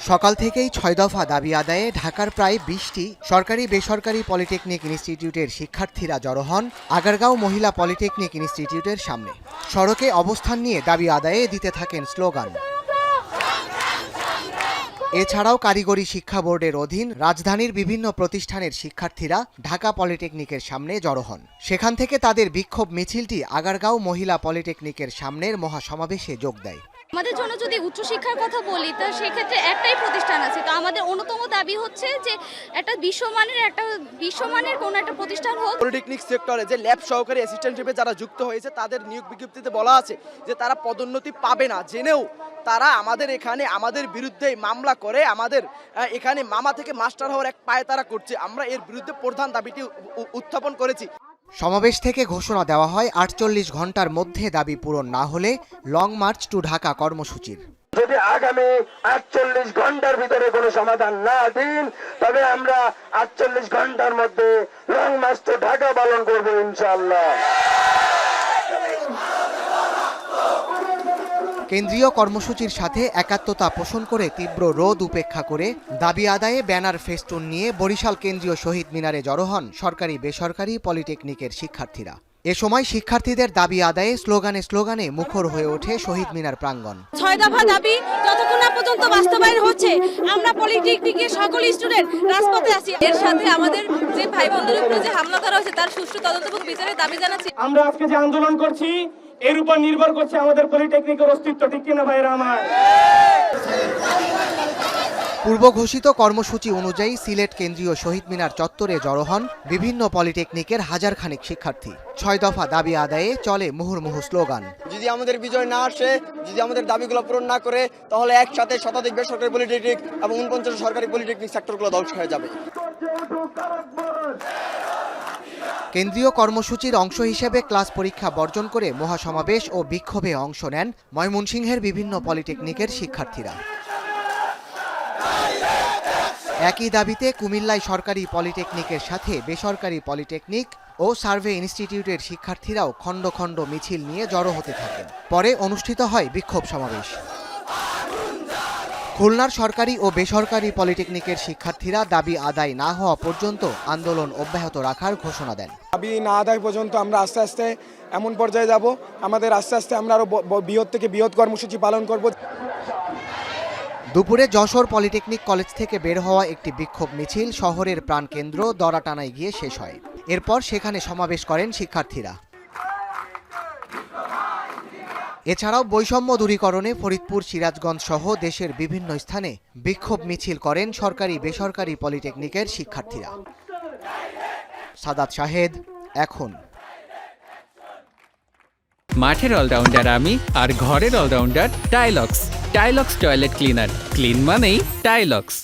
সকাল থেকেই ৬ দফা দাবি আদায়ে ঢাকার প্রায় ২০টি সরকারি বেসরকারি পলিটেকনিক ইনস্টিটিউটের শিক্ষার্থীরা জড়ো হন আগারগাঁও মহিলা পলিটেকনিক ইনস্টিটিউটের সামনে। সড়কে অবস্থান নিয়ে দাবি আদায়ে দিতে থাকেন স্লোগান। এছাড়াও কারিগরি শিক্ষা বোর্ডের অধীন রাজধানীর বিভিন্ন প্রতিষ্ঠানের শিক্ষার্থীরা ঢাকা পলিটেকনিকের সামনে জড়ো হন। সেখান থেকে তাদের বিক্ষোভ মিছিলটি আগারগাঁও মহিলা পলিটেকনিকের সামনের মহাসমাবেশে যোগ দেয়। আমাদের জন্য যদি উচ্চশিক্ষার কথা বলি তা সেক্ষেত্রে একটাই প্রতিষ্ঠান আছে। তো আমাদের অন্যতম দাবি হচ্ছে যে একটা বিশ্বমানের কোনো একটা প্রতিষ্ঠান হোক। পলিটেকনিক সেক্টরে যে ল্যাব সহকারী অ্যাসিস্ট্যান্টশিপে যারা যুক্ত হয়েছে তাদের নিয়োগ বিজ্ঞপ্তিতে বলা আছে যে তারা পদোন্নতি পাবে না, জেনেও তারা আমাদের এখানে আমাদের বিরুদ্ধে মামলা করে আমাদের এখানে মামা থেকে মাস্টার হওয়ার এক পায়ে তারা করছে। আমরা এর বিরুদ্ধে প্রধান দাবিটি উত্থাপন করেছি। সমাবেশ থেকে ঘোষণা দেওয়া হয় ৪৮ ঘন্টার মধ্যে দাবি পূরণ না হলে লং মার্চ টু ঢাকা কর্মসূচির। যদি আগামী ৪৮ ঘন্টার ভিতরে কোনো সমাধান না দিন তবে আমরা ৪৮ ঘন্টার মধ্যে লং মার্চ টু ঢাকা পালন করব ইনশাআল্লাহ। কেন্দ্রীয় কর্মসূচির সাথে একাত্মতা পোষণ করে তীব্র রোদ উপেক্ষা করে দাবি আদায়ে ব্যানার ফেস্টুন নিয়ে বরিশাল কেন্দ্রীয় শহীদ মিনারে জড়ো হন সরকারি বেসরকারি পলিটেকনিকের শিক্ষার্থীরা। এ সময় শিক্ষার্থীদের দাবি আদায়ে স্লোগানে মুখর হয়ে ওঠে শহীদ মিনার প্রাঙ্গণ। ৬ দফা দাবি যতক্ষণ না পর্যন্ত বাস্তবায়ন হচ্ছে আমরা পলিটেকনিকের সকল স্টুডেন্ট রাজপথে আছি। এর সাথে আমাদের যে ভাই বোনদের উপরে যে হামলা করা হয়েছে তার সুষ্ঠু তদন্ত এবং বিচারের দাবি জানাচ্ছি। আমরা আজকে যে আন্দোলন করছি এর উপর নির্ভর করছে আমাদের পলিটেকনিকের অস্তিত্ব, ঠিক কিনা ভাইরা আমার? পূর্ব ঘোষিত কর্মসূচি অনুযায়ী সিলেট কেন্দ্রীয় শহীদ মিনার চত্বরে জড়ো হন বিভিন্ন পলিটেকনিকের হাজারখানেক শিক্ষার্থী। ৬ দফা দাবি আদায়ে চলে মুহুর্মুহু স্লোগান। যদি আমাদের বিজয় না আসে, যদি আমাদের দাবিগুলো পূরণ না করে তাহলে একসাথে শতাধিক বেসরকারি পলিটেকনিক এবং ৪৯ সরকারি পলিটেকনিক সেক্টরগুলো ধ্বংস হয়ে যাবে। কেন্দ্রীয় কর্মসূচির অংশ হিসেবে ক্লাস পরীক্ষা বর্জন করে মহাসমাবেশ ও বিক্ষোভে অংশ নেন ময়মনসিংহের বিভিন্ন পলিটেকনিকের শিক্ষার্থীরা। একই দাবিতে কুমিল্লায় সরকারি পলিটেকনিকের সাথে বেসরকারি পলিটেকনিক ও সার্ভে ইনস্টিটিউটের শিক্ষার্থীরাও খণ্ড খণ্ড মিছিল নিয়ে জড়ো হতে থাকেন। পরে অনুষ্ঠিত হয় বিক্ষোভ সমাবেশ। খুলনার সরকারি ও বেসরকারি পলিটেকনিকের শিক্ষার্থীরা দাবি আদায় না হওয়া পর্যন্ত আন্দোলন অব্যাহত রাখার ঘোষণা দেন। দাবি না আদায় পর্যন্ত আমরা আস্তে আস্তে এমন পর্যায়ে যাব, আমাদের আস্তে আস্তে আমরা আরো বৃহৎ থেকে বৃহৎ কর্মসূচি পালন করব। দুপুরে যশোর পলিটেকনিক কলেজ থেকে বের হওয়া একটি বিক্ষোভ মিছিল শহরের প্রাণকেন্দ্র দরাটানায় গিয়ে শেষ হয়। এরপর সেখানে সমাবেশ করেন শিক্ষার্থীরা। এছাড়াও বৈষম্য দূরীকরণে ফরিদপুর, সিরাজগঞ্জ সহ দেশের বিভিন্ন স্থানে বিক্ষোভ মিছিল করেন সরকারি বেসরকারি পলিটেকনিকের শিক্ষার্থীরা। সাদাত শাহেদ, এখন। মাঠের অলরাউন্ডার আমি, আর ঘরের allrounder Tylox. Tylox toilet cleaner, clean মানেই টাইলক্স।